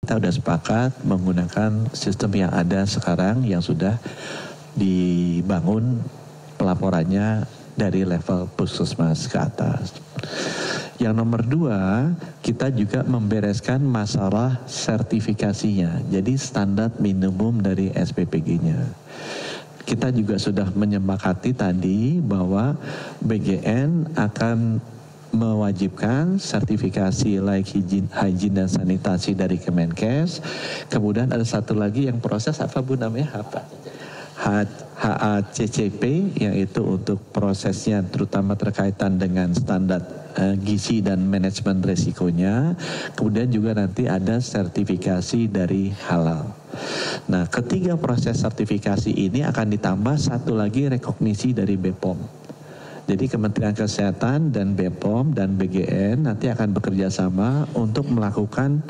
kita sudah sepakat menggunakan sistem yang ada sekarang yang sudah dibangun pelaporannya dari level puskesmas ke atas. Yang nomor 2, kita juga membereskan masalah sertifikasinya. Jadi standar minimum dari SPPG-nya. Kita juga sudah menyepakati tadi bahwa BGN akan mewajibkan sertifikasi layak hygiene dan sanitasi dari Kemenkes. Kemudian ada satu lagi yang proses apa Bu namanya? HACCP, yaitu untuk prosesnya terutama terkaitan dengan standar gizi dan manajemen resikonya. Kemudian juga nanti ada sertifikasi dari halal. Nah, ketiga proses sertifikasi ini akan ditambah satu lagi rekognisi dari BPOM. Jadi Kementerian Kesehatan dan BPOM dan BGN nanti akan bekerja sama untuk melakukan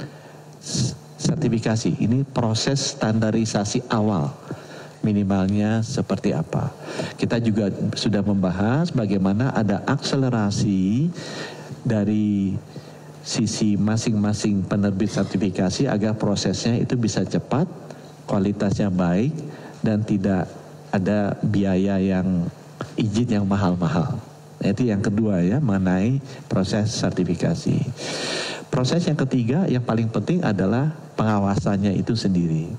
sertifikasi. Ini proses standarisasi awal. Minimalnya seperti apa. Kita juga sudah membahas bagaimana ada akselerasi dari sisi masing-masing penerbit sertifikasi agar prosesnya itu bisa cepat, kualitasnya baik, dan tidak ada biaya yang izin yang mahal-mahal. Itu yang kedua ya, mengenai proses sertifikasi. Proses yang ketiga yang paling penting adalah pengawasannya itu sendiri.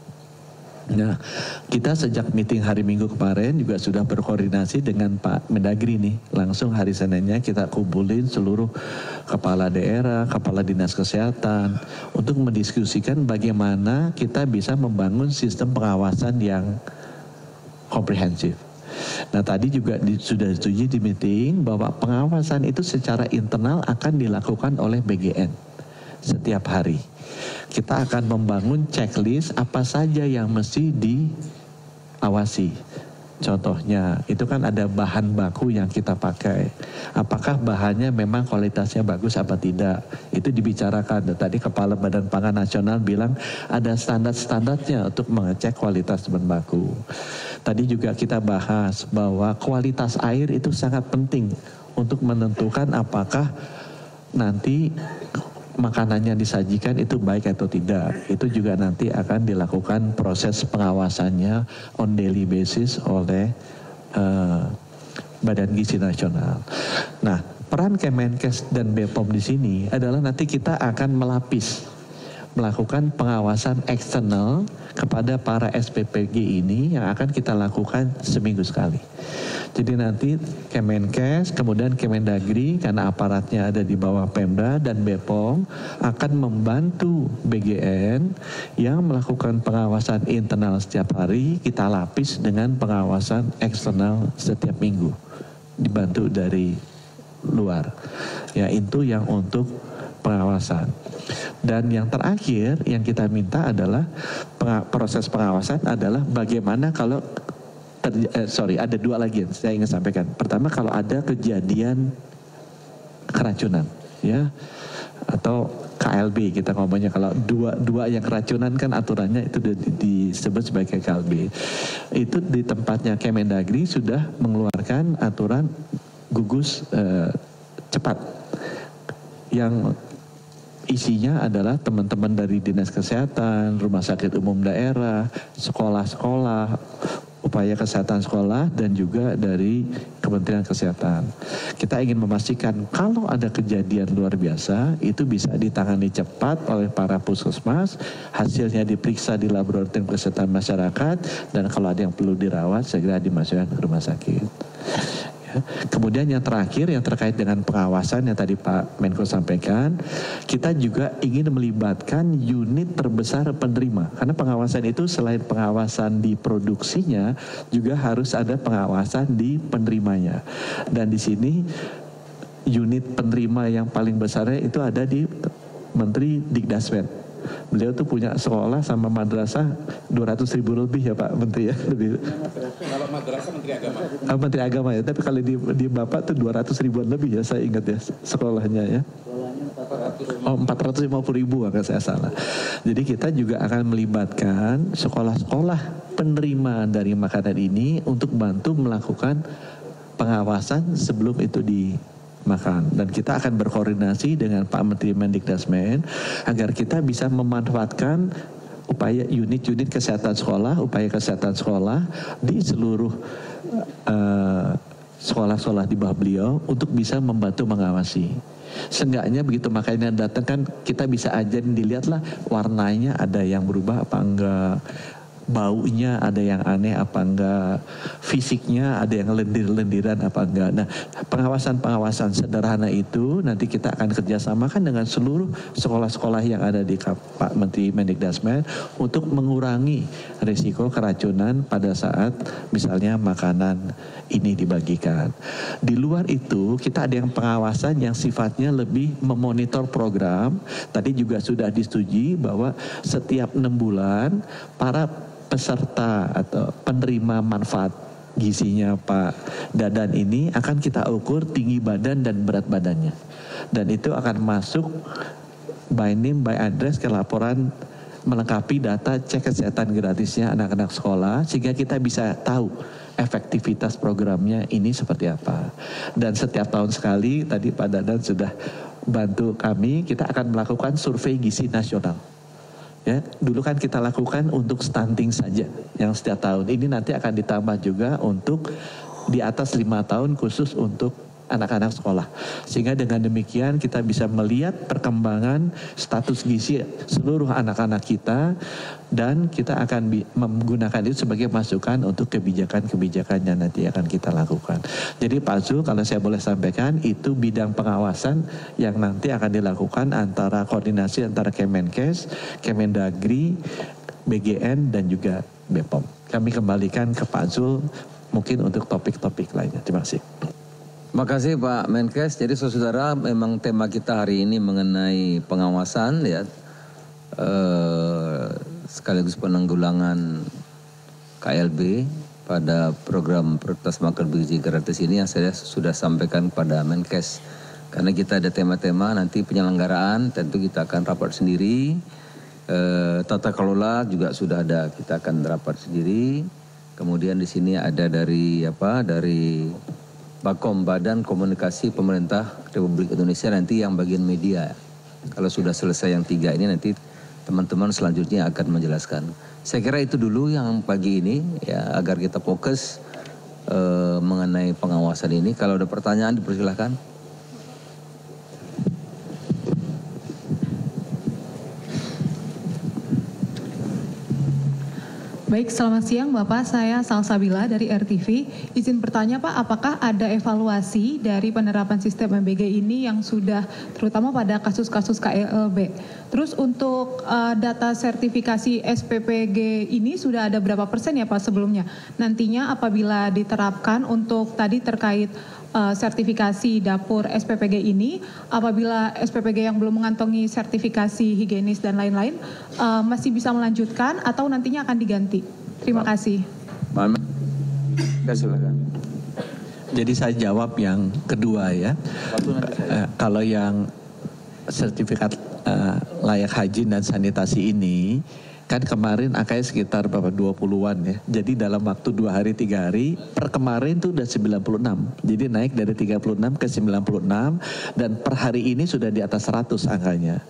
Nah, kita sejak meeting hari Minggu kemarin juga sudah berkoordinasi dengan Pak Mendagri nih. Langsung hari Seninnya kita kumpulin seluruh kepala daerah, kepala dinas kesehatan untuk mendiskusikan bagaimana kita bisa membangun sistem pengawasan yang komprehensif. Nah, tadi juga sudah setuju di meeting bahwa pengawasan itu secara internal akan dilakukan oleh BGN setiap hari. Kita akan membangun checklist apa saja yang mesti diawasi. Contohnya, itu kan ada bahan baku yang kita pakai. Apakah bahannya memang kualitasnya bagus apa tidak? Itu dibicarakan. Tadi Kepala Badan Pangan Nasional bilang ada standar-standarnya untuk mengecek kualitas bahan baku. Tadi juga kita bahas bahwa kualitas air itu sangat penting untuk menentukan apakah nanti makanannya disajikan itu baik atau tidak. Itu juga nanti akan dilakukan proses pengawasannya on daily basis oleh Badan Gizi Nasional. Nah, peran Kemenkes dan BPOM di sini adalah nanti kita akan melakukan pengawasan eksternal kepada para SPPG ini yang akan kita lakukan seminggu sekali. Jadi nanti Kemenkes, kemudian Kemendagri karena aparatnya ada di bawah Pemda dan BPOM akan membantu BGN yang melakukan pengawasan internal setiap hari, kita lapis dengan pengawasan eksternal setiap minggu dibantu dari luar. Ya, itu yang untuk pengawasan. Dan yang terakhir yang kita minta adalah proses pengawasan adalah bagaimana kalau ada dua lagi yang saya ingin sampaikan. Pertama, kalau ada kejadian keracunan ya atau KLB, kita ngomongnya kalau dua yang keracunan kan aturannya itu disebut sebagai KLB. Itu di tempatnya Kemendagri sudah mengeluarkan aturan gugus cepat yang isinya adalah teman-teman dari Dinas Kesehatan, Rumah Sakit Umum Daerah, sekolah-sekolah, upaya kesehatan sekolah, dan juga dari Kementerian Kesehatan. Kita ingin memastikan kalau ada kejadian luar biasa, itu bisa ditangani cepat oleh para puskesmas, hasilnya diperiksa di Laboratorium Kesehatan Masyarakat, dan kalau ada yang perlu dirawat, segera dimasukkan ke rumah sakit. Kemudian yang terakhir yang terkait dengan pengawasan yang tadi Pak Menko sampaikan, kita juga ingin melibatkan unit terbesar penerima. Karena pengawasan itu selain pengawasan di produksinya, juga harus ada pengawasan di penerimanya. Dan di sini unit penerima yang paling besarnya itu ada di Menteri Dikdasmen. Beliau tuh punya sekolah sama madrasah 200.000 lebih ya Pak Menteri ya. Lebih. Kalau madrasah Menteri Agama. Menteri Agama ya, tapi kalau di Bapak tuh 200.000-an lebih ya, saya ingat ya sekolahnya ya. 450.000 kalau saya salah. Jadi kita juga akan melibatkan sekolah-sekolah penerima dari makanan ini untuk bantu melakukan pengawasan sebelum itu makan. Dan kita akan berkoordinasi dengan Pak Menteri Mendikdasmen agar kita bisa memanfaatkan upaya unit-unit kesehatan sekolah, upaya kesehatan sekolah di seluruh sekolah-sekolah di bawah beliau untuk bisa membantu mengawasi. Seenggaknya begitu makanya datang kan kita bisa ajarin, dilihatlah warnanya ada yang berubah apa enggak, baunya ada yang aneh apa enggak, fisiknya ada yang lendir-lendiran apa enggak. Nah, pengawasan-pengawasan sederhana itu nanti kita akan kerjasamakan dengan seluruh sekolah-sekolah yang ada di Pak Menteri Mendikdasmen untuk mengurangi risiko keracunan pada saat misalnya makanan ini dibagikan. Di luar itu kita ada yang pengawasan yang sifatnya lebih memonitor program. Tadi juga sudah disetujui bahwa setiap 6 bulan para peserta atau penerima manfaat gizinya Pak Dadan ini akan kita ukur tinggi badan dan berat badannya. Dan itu akan masuk by name, by address ke laporan melengkapi data cek kesehatan gratisnya anak-anak sekolah sehingga kita bisa tahu efektivitas programnya ini seperti apa. Dan setiap tahun sekali tadi Pak Dadan sudah bantu kami, kita akan melakukan survei gizi nasional. Ya, dulu kan kita lakukan untuk stunting saja yang setiap tahun. Ini nanti akan ditambah juga untuk di atas 5 tahun khusus untuk anak-anak sekolah. Sehingga dengan demikian kita bisa melihat perkembangan status gizi seluruh anak-anak kita dan kita akan menggunakan itu sebagai masukan untuk kebijakan-kebijakan yang nanti akan kita lakukan. Jadi Pak Zul, kalau saya boleh sampaikan, itu bidang pengawasan yang nanti akan dilakukan antara koordinasi antara Kemenkes, Kemendagri, BGN dan juga BPOM. Kami kembalikan ke Pak Zul mungkin untuk topik-topik lainnya. Terima kasih. Terima kasih Pak Menkes. Jadi saudara, memang tema kita hari ini mengenai pengawasan ya, sekaligus penanggulangan KLB pada program prioritas makan bergizi gratis ini yang saya sudah sampaikan kepada Menkes. Karena kita ada tema-tema nanti penyelenggaraan, tentu kita akan rapat sendiri. Tata kelola juga sudah ada, kita akan rapat sendiri. Kemudian di sini ada dari Bakom, Badan Komunikasi Pemerintah Republik Indonesia, nanti yang bagian media. Kalau sudah selesai yang 3 ini nanti teman-teman selanjutnya akan menjelaskan. Saya kira itu dulu yang pagi ini ya, agar kita fokus mengenai pengawasan ini. Kalau ada pertanyaan dipersilahkan. Baik, selamat siang Bapak, saya Salsabila dari RTV. Izin bertanya Pak, apakah ada evaluasi dari penerapan sistem MBG ini yang sudah terutama pada kasus-kasus KLB? Terus untuk data sertifikasi SPPG ini sudah ada berapa persen ya Pak sebelumnya? Nantinya apabila diterapkan untuk tadi terkait sertifikasi dapur SPPG ini, apabila SPPG yang belum mengantongi sertifikasi higienis dan lain-lain masih bisa melanjutkan atau nantinya akan diganti? Terima kasih. Silakan. Jadi saya jawab yang kedua ya. Kalau yang sertifikat layak haji dan sanitasi ini kan kemarin angkanya sekitar berapa 20-an ya. Jadi dalam waktu 2 hari 3 hari per kemarin tuh udah 96. Jadi naik dari 36 ke 96 dan per hari ini sudah di atas 100 angkanya.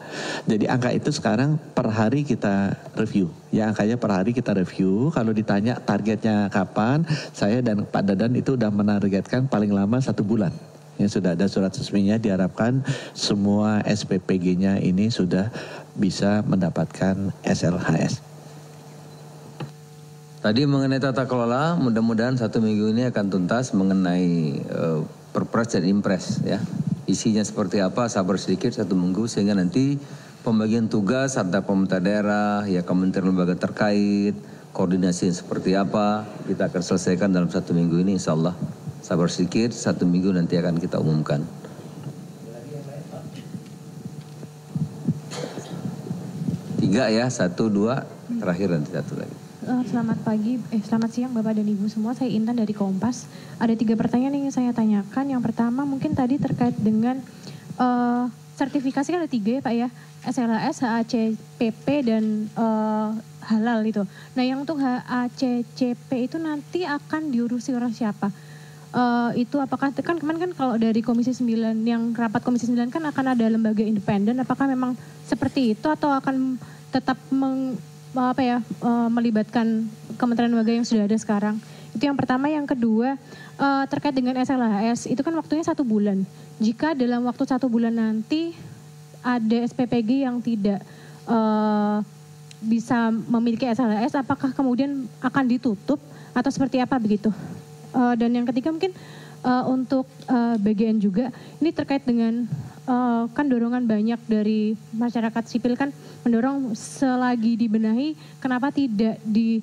Jadi angka itu sekarang per hari kita review. Ya angkanya per hari kita review. Kalau ditanya targetnya kapan, saya dan Pak Dadan itu udah menargetkan paling lama 1 bulan. Ya, sudah ada surat resminya, diharapkan semua SPPG-nya ini sudah bisa mendapatkan SLHS. Tadi mengenai tata kelola, mudah-mudahan 1 minggu ini akan tuntas mengenai Perpres dan Impres ya. Isinya seperti apa, sabar sedikit 1 minggu sehingga nanti pembagian tugas antar pemerintah daerah, ya kementerian lembaga terkait, koordinasi seperti apa, kita akan selesaikan dalam 1 minggu ini insya Allah. Sabar sedikit, 1 minggu nanti akan kita umumkan. Tiga ya, 1, 2, terakhir nanti 1 lagi. Selamat siang Bapak dan Ibu semua, saya Intan dari Kompas. Ada 3 pertanyaan yang ingin saya tanyakan. Yang pertama mungkin tadi terkait dengan sertifikasi kan ada 3 ya Pak ya, SLHS, HACCP dan halal itu. Nah yang untuk HACCP itu nanti akan diurusi oleh siapa? itu apakah kan kemarin kan kalau dari Komisi 9 yang rapat Komisi 9 kan akan ada lembaga independen, apakah memang seperti itu atau akan tetap melibatkan kementerian lembaga yang sudah ada sekarang? Itu yang pertama. Yang kedua terkait dengan SLHS itu kan waktunya 1 bulan. Jika dalam waktu 1 bulan nanti ada SPPG yang tidak bisa memiliki SLHS, apakah kemudian akan ditutup atau seperti apa begitu? Dan yang ketiga mungkin untuk BGN juga, ini terkait dengan kan dorongan banyak dari masyarakat sipil kan mendorong selagi dibenahi, kenapa tidak di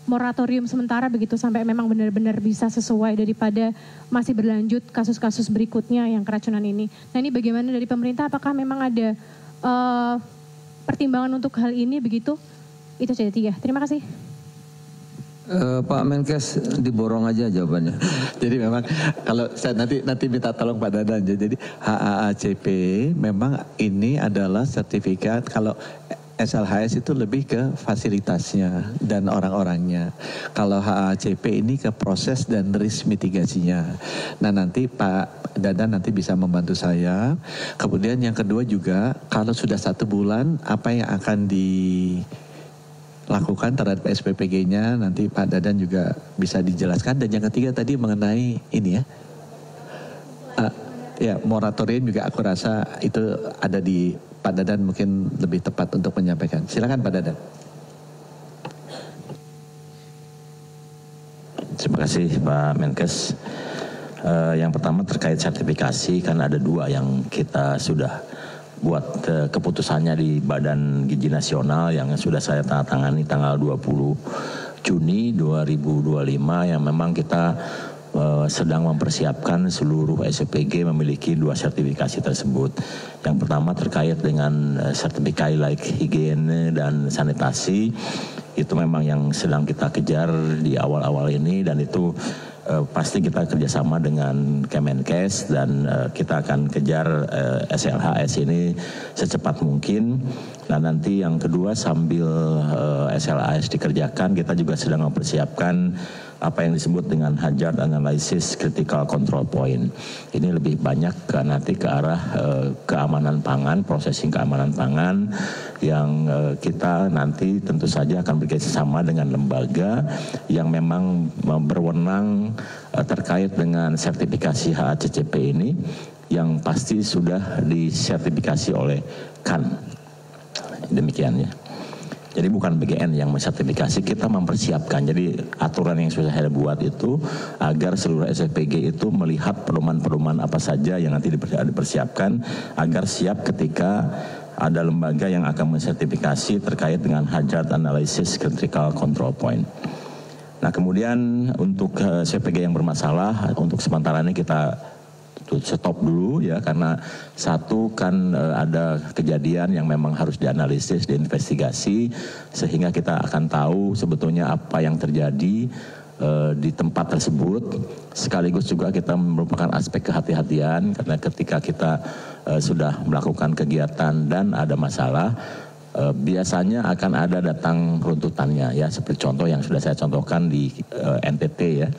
moratorium sementara begitu sampai memang benar-benar bisa sesuai daripada masih berlanjut kasus-kasus berikutnya yang keracunan ini. Nah ini bagaimana dari pemerintah, apakah memang ada pertimbangan untuk hal ini begitu? Itu saja 3. Terima kasih. Pak Menkes diborong aja jawabannya. Jadi memang kalau saya nanti minta tolong Pak Dadan. Jadi HAACP memang ini adalah sertifikat, kalau SLHS itu lebih ke fasilitasnya dan orang-orangnya. Kalau HAACP ini ke proses dan risk mitigasinya. Nah nanti Pak Dadan nanti bisa membantu saya. Kemudian yang kedua juga, kalau sudah 1 bulan apa yang akan dilakukan terhadap SPPG-nya, nanti Pak Dadan juga bisa dijelaskan. Dan yang ketiga tadi mengenai ini ya moratorium juga aku rasa itu ada di Pak Dadan, mungkin lebih tepat untuk menyampaikan. Silakan Pak Dadan. Terima kasih Pak Menkes. Yang pertama terkait sertifikasi, kan ada 2 yang kita sudah buat keputusannya di Badan Gizi Nasional yang sudah saya tangani tanggal 20 Juni 2025 yang memang kita sedang mempersiapkan seluruh SPPG memiliki 2 sertifikasi tersebut. Yang pertama terkait dengan sertifikat like higiene dan sanitasi, itu memang yang sedang kita kejar di awal-awal ini, dan itu pasti kita kerjasama dengan Kemenkes dan kita akan kejar SLHS ini secepat mungkin. Nah nanti yang kedua, sambil SLHS dikerjakan, kita juga sedang mempersiapkan apa yang disebut dengan hazard analysis critical control point. Ini lebih banyak nanti ke arah keamanan pangan, processing keamanan pangan, yang kita nanti tentu saja akan bekerjasama dengan lembaga yang memang berwenang terkait dengan sertifikasi HACCP ini, yang pasti sudah disertifikasi oleh CAN. Demikian ya. Jadi bukan BGN yang mensertifikasi, kita mempersiapkan. Jadi aturan yang sudah saya buat itu agar seluruh SPPG itu melihat pedoman-pedoman apa saja yang nanti dipersiapkan agar siap ketika ada lembaga yang akan mensertifikasi terkait dengan hazard analysis critical control point. Nah kemudian untuk SPPG yang bermasalah, untuk sementara ini kita stop dulu ya, karena satu kan ada kejadian yang memang harus dianalisis, diinvestigasi, sehingga kita akan tahu sebetulnya apa yang terjadi di tempat tersebut. Sekaligus juga kita merupakan aspek kehati-hatian, karena ketika kita sudah melakukan kegiatan dan ada masalah, biasanya akan ada datang runtutannya ya, seperti contoh yang sudah saya contohkan di NTT ya.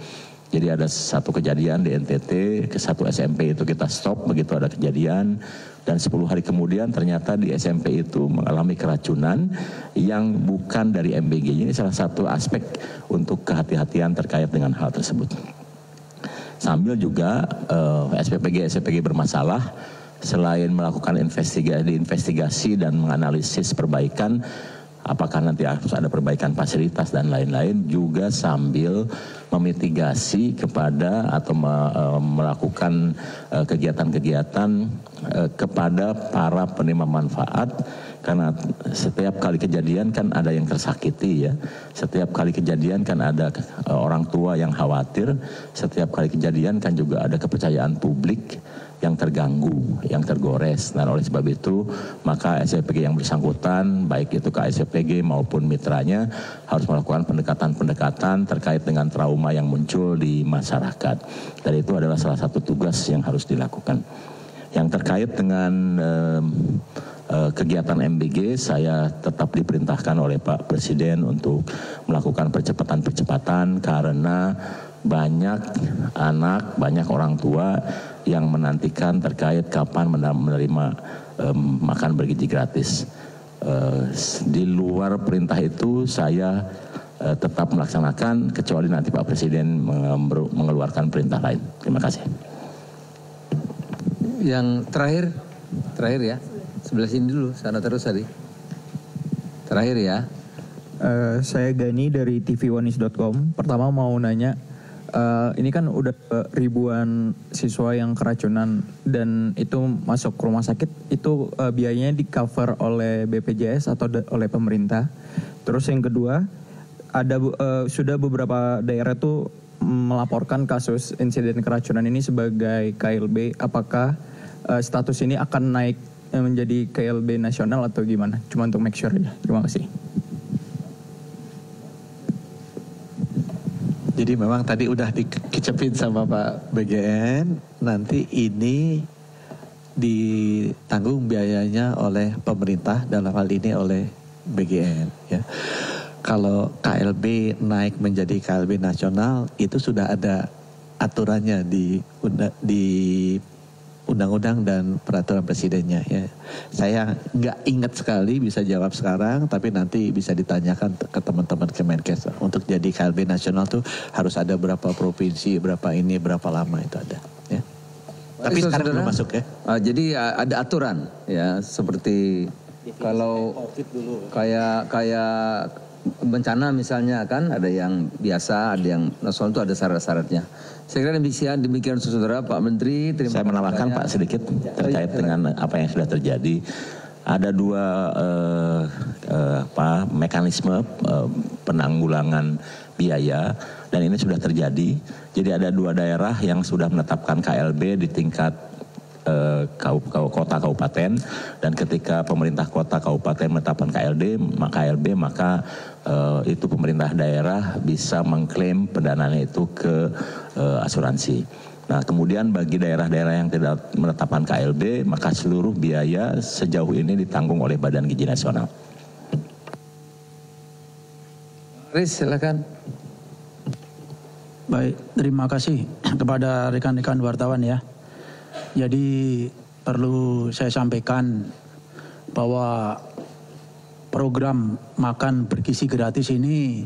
Jadi ada satu kejadian di NTT, ke satu SMP itu kita stop begitu ada kejadian, dan 10 hari kemudian ternyata di SMP itu mengalami keracunan yang bukan dari MBG. Ini salah satu aspek untuk kehati-hatian terkait dengan hal tersebut. Sambil juga SPPG bermasalah, selain melakukan investigasi dan menganalisis perbaikan, apakah nanti harus ada perbaikan fasilitas dan lain-lain, juga sambil memitigasi kepada atau melakukan kegiatan-kegiatan kepada para penerima manfaat. Karena setiap kali kejadian kan ada yang tersakiti ya, setiap kali kejadian kan ada orang tua yang khawatir, setiap kali kejadian kan juga ada kepercayaan publik yang terganggu, yang tergores. Nah oleh sebab itu maka SPPG yang bersangkutan, baik itu KSPG maupun mitranya, harus melakukan pendekatan-pendekatan terkait dengan trauma yang muncul di masyarakat. Dan itu adalah salah satu tugas yang harus dilakukan. Yang terkait dengan kegiatan MBG, saya tetap diperintahkan oleh Pak Presiden untuk melakukan percepatan-percepatan, karena banyak anak, banyak orang tua yang menantikan terkait kapan menerima makan bergizi gratis. Di luar perintah itu saya tetap melaksanakan kecuali nanti Pak Presiden mengeluarkan perintah lain. Terima kasih. Yang terakhir ya, sebelah sini dulu, sana terus tadi. Terakhir ya. Saya Gani dari tv1news.com. Pertama mau nanya, ini kan udah ribuan siswa yang keracunan dan itu masuk rumah sakit, itu biayanya di cover oleh BPJS atau oleh pemerintah. Terus yang kedua, ada sudah beberapa daerah tuh melaporkan kasus insiden keracunan ini sebagai KLB. Apakah status ini akan naik menjadi KLB nasional atau gimana? Cuma untuk make sure aja. Terima kasih. Jadi memang tadi udah dikicepin sama Pak BGN, nanti ini ditanggung biayanya oleh pemerintah, dalam hal ini oleh BGN. Ya. Kalau KLB naik menjadi KLB nasional, itu sudah ada aturannya di undang-undang dan peraturan presidennya. Ya. Saya nggak ingat sekali bisa jawab sekarang, tapi nanti bisa ditanyakan ke teman-teman Kemenkes. Untuk jadi KLB nasional tuh harus ada berapa provinsi, berapa ini, berapa lama itu ada. Ya. Tapi sekarang belum masuk ya. Jadi ada aturan ya, seperti kalau kayak bencana misalnya kan ada yang biasa, ada yang nasional itu ada syarat-syaratnya. Saya kira demikian saudara Pak Menteri. Saya menambahkan Pak sedikit terkait dengan apa yang sudah terjadi. Ada dua mekanisme penanggulangan biaya dan ini sudah terjadi. Jadi ada dua daerah yang sudah menetapkan KLB di tingkat kota kabupaten, dan ketika pemerintah kota kabupaten menetapkan KLB maka itu pemerintah daerah bisa mengklaim pendanaannya itu ke asuransi. Nah, kemudian bagi daerah-daerah yang tidak menetapkan KLB maka seluruh biaya sejauh ini ditanggung oleh Badan Gizi Nasional. Riz, silakan. Baik, terima kasih kepada rekan-rekan wartawan ya. Jadi perlu saya sampaikan bahwa program makan bergizi gratis ini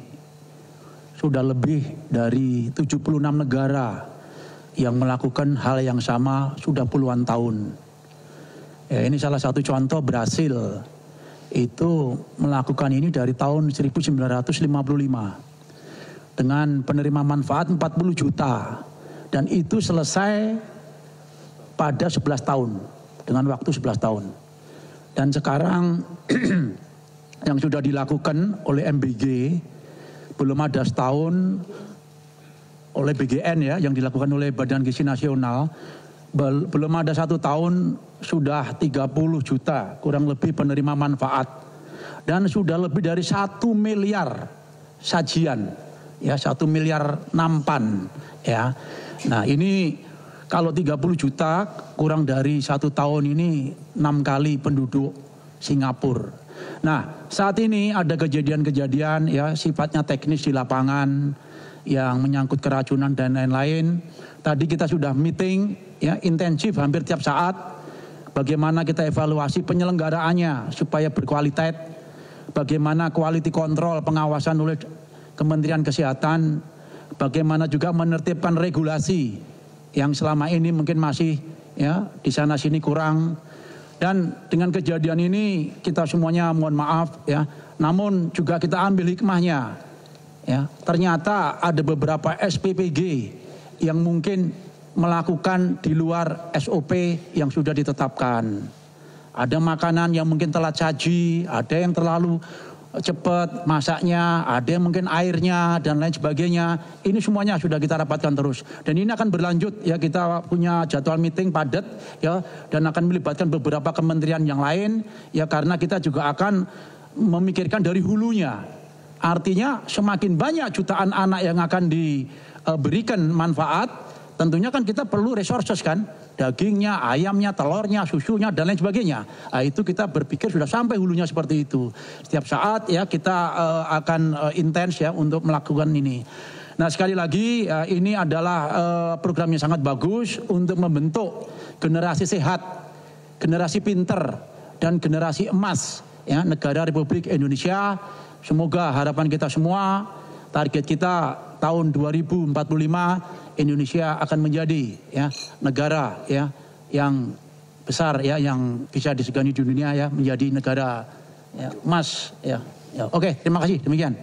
sudah lebih dari 76 negara yang melakukan hal yang sama sudah puluhan tahun. Ya, ini salah satu contoh Brasil itu melakukan ini dari tahun 1955 dengan penerima manfaat 40 juta dan itu selesai pada 11 tahun, dengan waktu 11 tahun. Dan sekarang yang sudah dilakukan oleh MBG, belum ada setahun oleh BGN ya, yang dilakukan oleh Badan Gizi Nasional, belum ada 1 tahun sudah 30 juta, kurang lebih penerima manfaat. Dan sudah lebih dari 1 miliar sajian, ya 1 miliar nampan. Ya. Nah ini kalau 30 juta kurang dari 1 tahun ini 6 kali penduduk Singapura. Nah saat ini ada kejadian-kejadian ya sifatnya teknis di lapangan yang menyangkut keracunan dan lain-lain. Tadi kita sudah meeting ya intensif hampir tiap saat. Bagaimana kita evaluasi penyelenggaraannya supaya berkualitas. Bagaimana quality control pengawasan oleh Kementerian Kesehatan. Bagaimana juga menertibkan regulasi yang selama ini mungkin masih ya di sana sini kurang. Dan dengan kejadian ini kita semuanya mohon maaf ya, namun juga kita ambil hikmahnya ya. Ternyata ada beberapa SPPG yang mungkin melakukan di luar SOP yang sudah ditetapkan. Ada makanan yang mungkin telat saji, ada yang terlalu cepat masaknya, ada yang mungkin airnya dan lain sebagainya. Ini semuanya sudah kita rapatkan terus. Dan ini akan berlanjut ya, kita punya jadwal meeting padat ya, dan akan melibatkan beberapa kementerian yang lain ya, karena kita juga akan memikirkan dari hulunya. Artinya semakin banyak jutaan anak yang akan diberikan manfaat, tentunya kan kita perlu resources kan. Dagingnya, ayamnya, telurnya, susunya, dan lain sebagainya. Nah, itu kita berpikir sudah sampai hulunya seperti itu. Setiap saat ya kita akan intens ya untuk melakukan ini. Nah sekali lagi ini adalah program yang sangat bagus untuk membentuk generasi sehat, generasi pinter, dan generasi emas ya negara Republik Indonesia. Semoga harapan kita semua, target kita tahun 2045 Indonesia akan menjadi ya negara ya yang besar ya yang bisa disegani di dunia ya, menjadi negara ya, emas ya. Oke, terima kasih, demikian.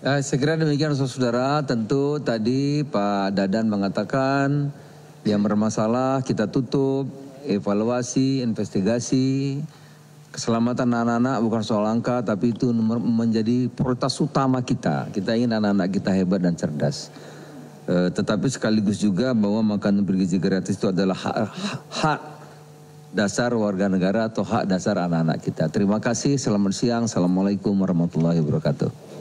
Saya kira demikian saudara. Tentu tadi Pak Dadan mengatakan yang bermasalah kita tutup, evaluasi, investigasi. Keselamatan anak-anak bukan soal angka, tapi itu menjadi prioritas utama kita. Kita ingin anak-anak kita hebat dan cerdas. Tetapi sekaligus juga bahwa makan bergizi gratis itu adalah hak dasar warga negara atau hak dasar anak-anak kita. Terima kasih, selamat siang, assalamualaikum warahmatullahi wabarakatuh.